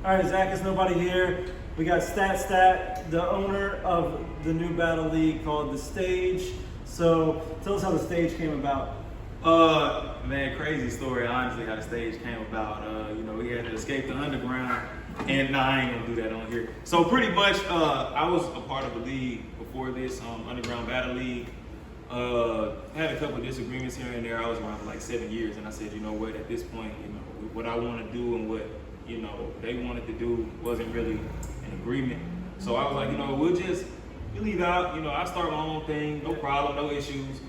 All right, Zach, is nobody here. We got Stat, the owner of the new battle league called The Stage. So tell us how The Stage came about. Man, crazy story, honestly, how The Stage came about. We had to escape the underground, and nah, I ain't gonna do that on here. So pretty much, I was a part of a league before this, Underground Battle League. Had a couple of disagreements here and there. I was around for like 7 years, and I said, you know what, at this point, what I want to do and what, they wanted to do wasn't really an agreement. So I was like, we'll leave out, I start my own thing, no problem, no issues.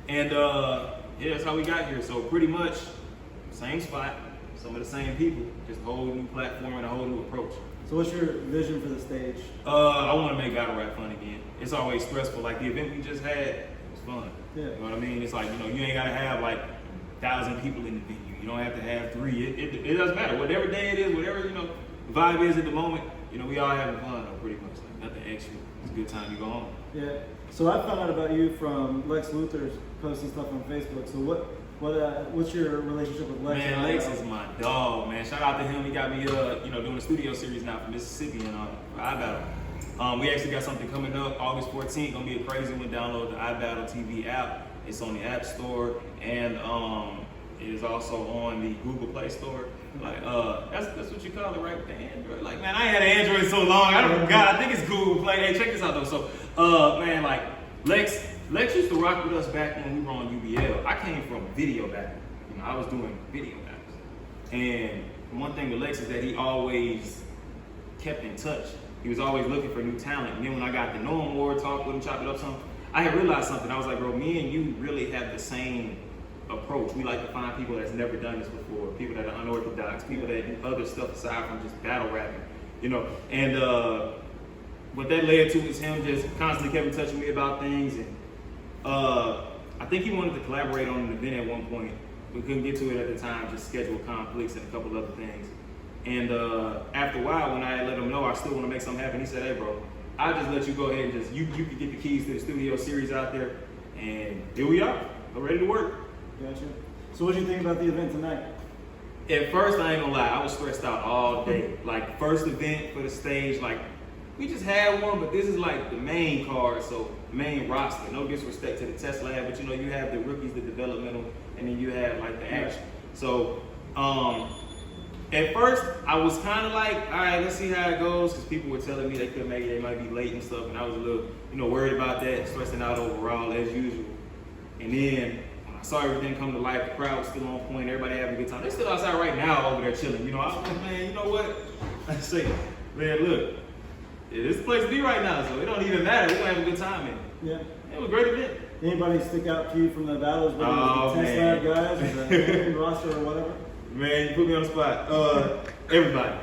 And that's how we got here. So pretty much, same spot, some of the same people, just a whole new platform and a whole new approach. So what's your vision for The Stage? I want to make battle rap fun again. It's always stressful. Like the event we just had, it was fun. Yeah. You know what I mean? It's like, you ain't got to have like 1,000 people in the venue. You don't have to have 3. It doesn't matter. Whatever day it is, whatever, vibe is at the moment, we all having fun though, pretty much. Like nothing extra. It's a good time. You go home. Yeah. So I found out about you from Lex Luthor's posting stuff on Facebook. So what's your relationship with Lex? Man, Lex is my dog, man. Shout out to him. He got me, doing a studio series now for Mississippi and iBattle. We actually got something coming up August 14th. Gonna be a crazy one. Download the iBattle TV app. It's on the App Store and it is also on the Google Play Store. Like that's what you call it, right? With the Android. Like, man, I ain't had an Android in so long. I think it's Google Play. Hey, check this out though. So, man, like Lex used to rock with us back when we were on UBL. I came from video back. I was doing video battles. And one thing with Lex is that he always kept in touch. He was always looking for new talent. And then when I got to know him more, talk with him, chop it up some, I had realized something. I was like, bro, me and you really have the same approach. We like to find people that's never done this before, people that are unorthodox, people that do other stuff aside from just battle rapping, And what that led to is him just constantly kept in touch with me about things. And I think he wanted to collaborate on an event at one point. We couldn't get to it at the time, just schedule conflicts and a couple other things. And after a while, when I let him know I still want to make something happen, he said, hey, bro, I'll just let you go ahead and just, you can get the keys to the studio series out there. And here we are. We're ready to work. Gotcha. So what do you think about the event tonight? At first, I ain't gonna lie, I was stressed out all day. Like, first event for The Stage, like, we just had one, but this is like the main card, so main roster. No disrespect to the test lab, but you have the rookies, the developmental, and then you have like the action. So, at first, I was kind of like, all right, let's see how it goes, because people were telling me they couldn't make it, they might be late and stuff, and I was a little, worried about that, stressing out overall as usual. And then when I saw everything come to life, the crowd was still on point, everybody having a good time. They're still outside right now over there chilling. I was like, man, you know what? I say, man, look, this is the place to be right now, so it don't even matter. We're gonna have a good time in it. Yeah. It was a great event. Anybody stick out to you from the battles, whether it was the test lab guys or the main roster or whatever? Man, you put me on the spot. Everybody.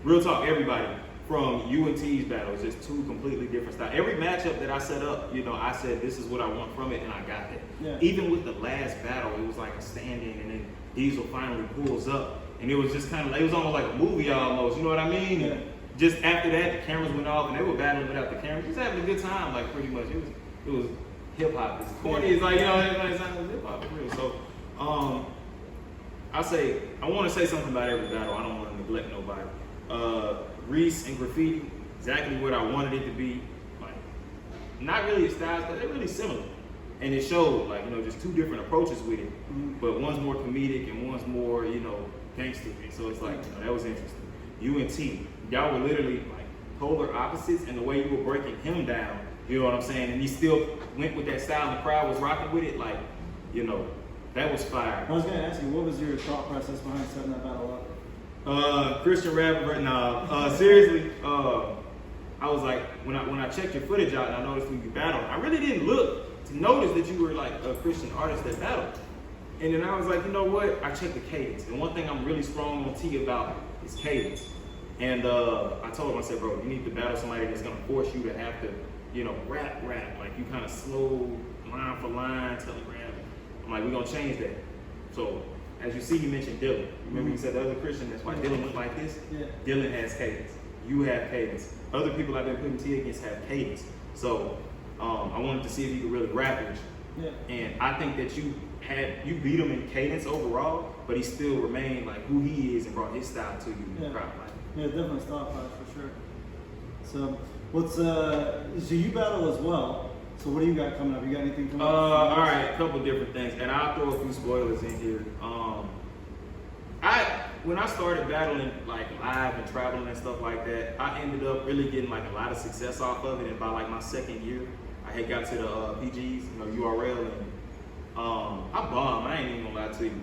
Real talk, everybody. From UNT's battle, it's just 2 completely different styles. Every matchup that I set up, I said this is what I want from it, and I got that. Yeah. Even with the last battle, it was like a stand-in, and then Diesel finally pulls up, and it was just kind of like, it was almost like a movie almost, you know what I mean? Yeah. Just after that, the cameras went off, and they were battling without the cameras, just having a good time, like pretty much. It was hip-hop. It's corny, it's like, it's like hip-hop for real. So, I want to say something about every battle. I don't want to neglect nobody. Reese and Graffiti, exactly what I wanted it to be. Like, not really the styles, but they're really similar. And it showed, like, just 2 different approaches with it. But one's more comedic and one's more, gangster. So it's like, that was interesting. UNT, y'all were literally like polar opposites, and the way you were breaking him down, you know what I'm saying? And he still went with that style, and the crowd was rocking with it. Like, that was fire. I was going to ask you, what was your thought process behind setting that battle up? Christian rapper, seriously, I was like, when I checked your footage out and I noticed when you battled, I really didn't look to notice that you were like a Christian artist that battled. And then I was like, you know what? I checked the cadence. And one thing I'm really strong on T about is cadence. And I told him, I said, bro, you need to battle somebody that's gonna force you to have to, rap. Like you kind of slow, line for line, telegraph. I'm like, we're gonna change that. So as you see, you mentioned Dylan. Remember you said the other Christian, that's why Dylan went like this? Yeah. Dylan has cadence. You have cadence. Other people I've been putting T against have cadence. So I wanted to see if you could really rap with you. Yeah. And I think that you beat him in cadence overall, but he still remained like who he is and brought his style to you in the crowd. Like, Yeah, definitely stop fight for sure. So, what's so you battle as well. So what do you got coming up? You got anything coming up? All right, a couple different things, and I'll throw a few spoilers in here. When I started battling like live and traveling and stuff like that, I ended up really getting like a lot of success off of it. And by like my second year, I had got to the PGs, URL, and I bombed. I ain't even gonna lie to you.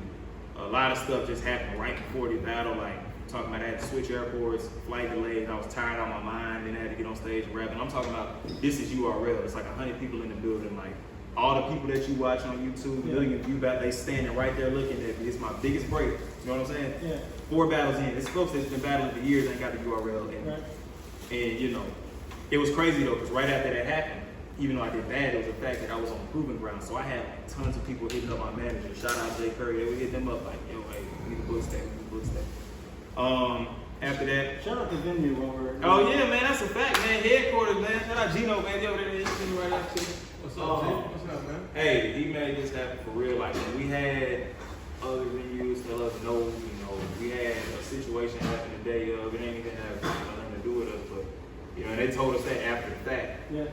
A lot of stuff just happened right before the battle. Like talking about I had to switch airports, flight delays. I was tired out of my mind. Then I had to get on stage and rap. And I'm talking about this is URL. It's like 100 people in the building. Like all the people that you watch on YouTube, million view back, they standing right there looking at me. It's my biggest break. You know what I'm saying? Yeah. 4 battles in. It's folks that's been battling for years ain't got the URL. And it was crazy though, because right after that happened, even though I did bad, it was the fact that I was on proving ground. So I had tons of people hitting up my manager. Shout out Jay Curry. They would hit them up like, yo, hey, we need a book stack, after that. Shout out the venue while we're. Oh yeah, man, that's a fact, man. Headquarters, man. Shout out Gino, man. Yo, he's sitting right out to you. What's up, Jay? What's up, man? Hey, he made this happen for real. Like when we had other venues tell us no, we had a situation happen the day of. It ain't even have nothing to do with us, but they told us that after the fact. Yeah.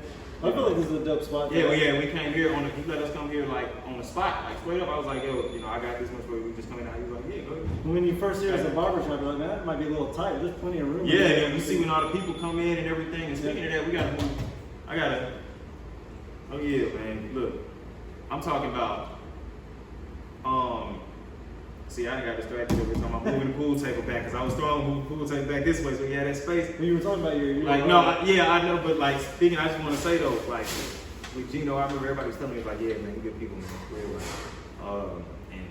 I feel like this is a dope spot. Yeah, we came here he let us come here like on the spot, like straight up. I was like, yo, I got this much for you. We just coming out. He was like, yeah, go ahead. When you first hear it as a barbershop, you're like, man, that might be a little tight. There's plenty of room. Yeah, and you see when all the people come in and everything. And speaking of that, we gotta move. Oh yeah, man. Look, I'm talking about. See, I got distracted every time I'm moving the pool table back because I was throwing the pool table back this way, so we had that space. When you were talking about your I know, but like speaking, I just want to say though, like with Gino, I remember everybody was telling me like, yeah, man, we good people, man, real. And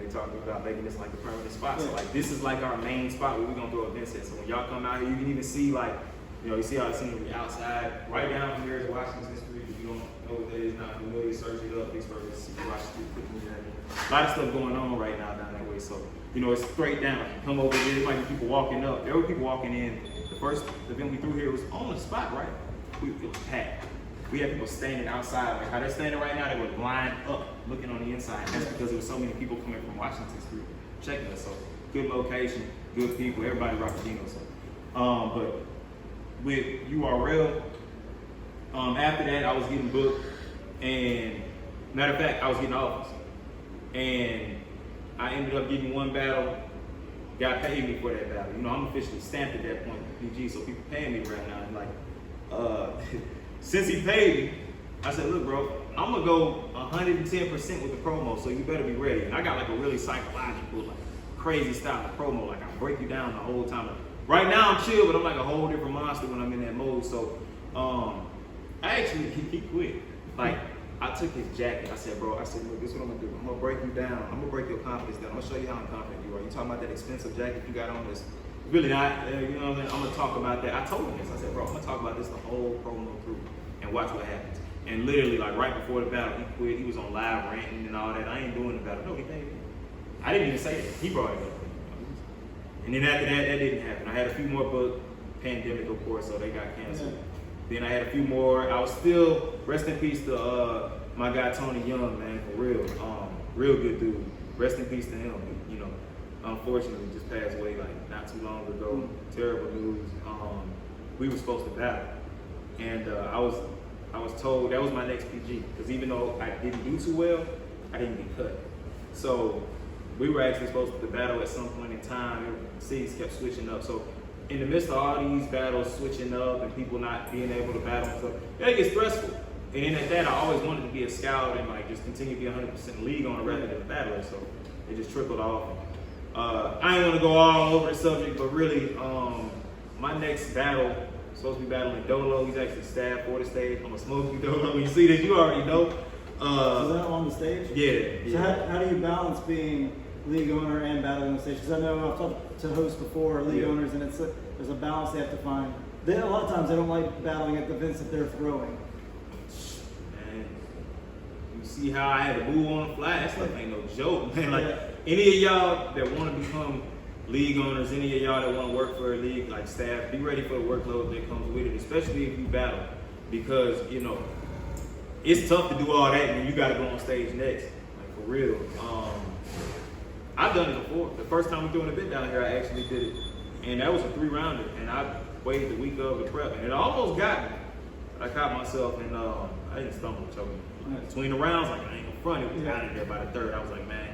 they talking about making this like a permanent spot. So like this is like our main spot where we're gonna throw events at. So when y'all come out here, you can even see like, you see how the scenery outside, right down from here is Washington Street. If you don't know what that is, not familiar, search it up. Vicksburg, Washington Street. A lot of stuff going on right now down that way. So, it's straight down. You come over here, there might be people walking up. There were people walking in. The first event we threw here was on the spot, right? It was packed. We had people standing outside. Like how they're standing right now, they were lined up looking on the inside. That's because there was so many people coming from Washington Street checking us. So, good location, good people, everybody rocking Gino. So, but with URL, after that, I was getting booked. And matter of fact, I was getting offers. And I ended up getting one battle. God paid me for that battle. I'm officially stamped at that point with PG, so people paying me right now. And like, since he paid me, I said, look, bro, I'm gonna go 110% with the promo, so you better be ready. And I got like a really psychological, like crazy style of promo. Like I break you down the whole time. Right now I'm chill, but I'm like a whole different monster when I'm in that mode. So, I actually he quit. Like. I took his jacket. I said, bro, look, this is what I'm gonna do. I'm gonna break you down. I'm gonna break your confidence down. I'm gonna show you how confident you are. You talking about that expensive jacket you got on this? Really not. You know what I'm saying? I'm gonna talk about that. I told him this. I said, bro, I'm gonna talk about this the whole promo through and watch what happens. And literally, like right before the battle, he quit. He was on live ranting and all that. I ain't doing the battle. No, he paid me. I didn't even say it. He brought it up. And then after that, that didn't happen. I had a few more booked. Pandemic, of course, so they got canceled. Then I had a few more. I was still, rest in peace to my guy Tony Young, man, for real. Real good dude. Rest in peace to him. Unfortunately, just passed away like not too long ago. Terrible news. We were supposed to battle, and I was told that was my next PG because even though I didn't do too well, I didn't get cut. So we were actually supposed to battle at some point in time. Cities kept switching up. So in the midst of all these battles switching up and people not being able to battle and stuff, it gets stressful. And then at that, I always wanted to be a scout and like just continue to be 100% league on rather than a battler. So it just trickled off. I ain't want to go all over the subject, but really, my next battle supposed to be battling Dolo. He's actually stabbed for the stage. I'm gonna smoke you, Dolo. When you see this, you already know. Is that on the stage? Yeah. So how do you balance being league owner and battling on the stage? Because I know I've talked to hosts before, league owners, and there's a balance they have to find. A lot of times they don't like battling at the events that they're throwing. Man, you see how I had to move on the fly? That stuff ain't no joke, man. Like any of y'all that want to become league owners, any of y'all that want to work for a league, like staff, be ready for the workload that comes with it, especially if you battle, because it's tough to do all that and you got to go on stage next, like for real. I've done it before. The first time we threw an event down here, I actually did it. And that was a 3-rounder, and I waited the week of the prep, and it almost got me. I caught myself, and I didn't stumble, choking. Between the rounds, like I ain't gonna front, it was down in there by the third. I was like, man,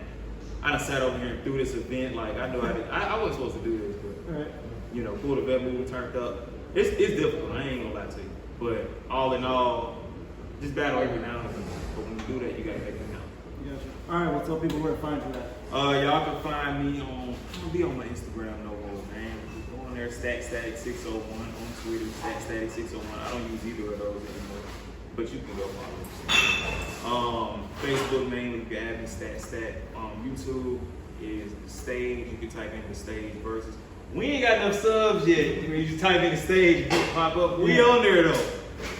I done sat over here and threw this event. Like I knew I wasn't supposed to do this, but you know, pulled a vet move, turned up. It's difficult. I ain't gonna lie to you, but all in all, just battle every now and then. But when you do that, you gotta make it count. Gotcha. All right, well, tell people where to find you at. Y'all can find me on. I'm gonna be on my Instagram no more, man. Go on there, Static601 on Twitter, Static601. I don't use either of those anymore, but you can go follow me. Facebook mainly, you can add me Stat. YouTube is The Stage. You can type in The Stage versus. We ain't got enough subs yet. You just type in The Stage, you pop up. We on there though.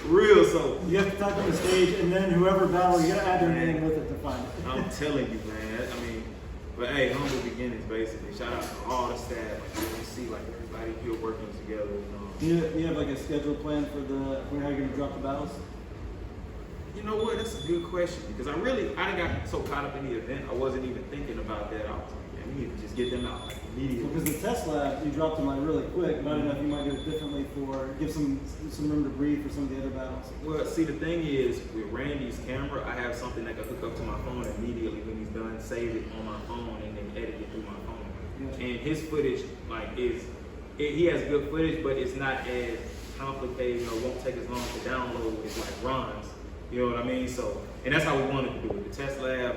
Real, so you have to type on The Stage, and then whoever battle, you gotta add their name with it to find it. I'm telling you, man. I mean, but hey, humble beginnings, basically. Shout out to all the staff. Like, you see, like everybody here working together. You have like a schedule plan for how you're gonna drop the battles? You know what? That's a good question because I done got so caught up in the event, I wasn't even thinking about that. I was like, man, we need to just get them out like immediately. Because the test lab, you dropped them like really quick, but I don't know if you might do it differently give some room to breathe for some of the other battles. Well, see, the thing is, with Randy's camera, I have something that can hook up to my phone immediately when he's done, save it on my phone, and then edit it through my phone. Yeah. And his footage, like, he has good footage, but it's not as complicated, or won't take as long to download as like Ron's. You know what I mean? So, and that's how we wanted to do it. The test lab,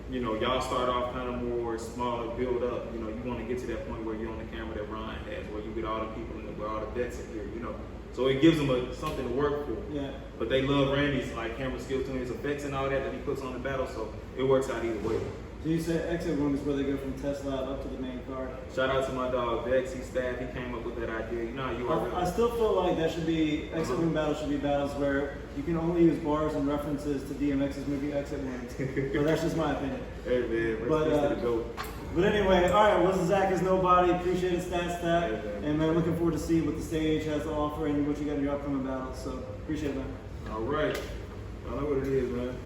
you know, y'all start off kind of more smaller, build up. You know, you want to get to that point where you're on the camera that Ron has, where you get all the people in where all the vets are here, you know. So it gives them something to work for. Yeah. But they love Randy's like camera skills doing his effects and all that he puts on the battle, so it works out either way. So you said exit room is where they go from test lab up to the main card. Shout out to my dog Vex, he's staff, he came up with that idea. You know how you are. I still feel like that should be, exit room battles should be battles where you can only use bars and references to DMX's movie Exit Wounds. So that's just my opinion. Hey man, but anyway, all right, well, this is Zach is Nobody. Appreciate it, Stat. Hey, and man, looking forward to see what the stage has to offer and what you got in your upcoming battles. So appreciate it, man. All right. I know what it is, man.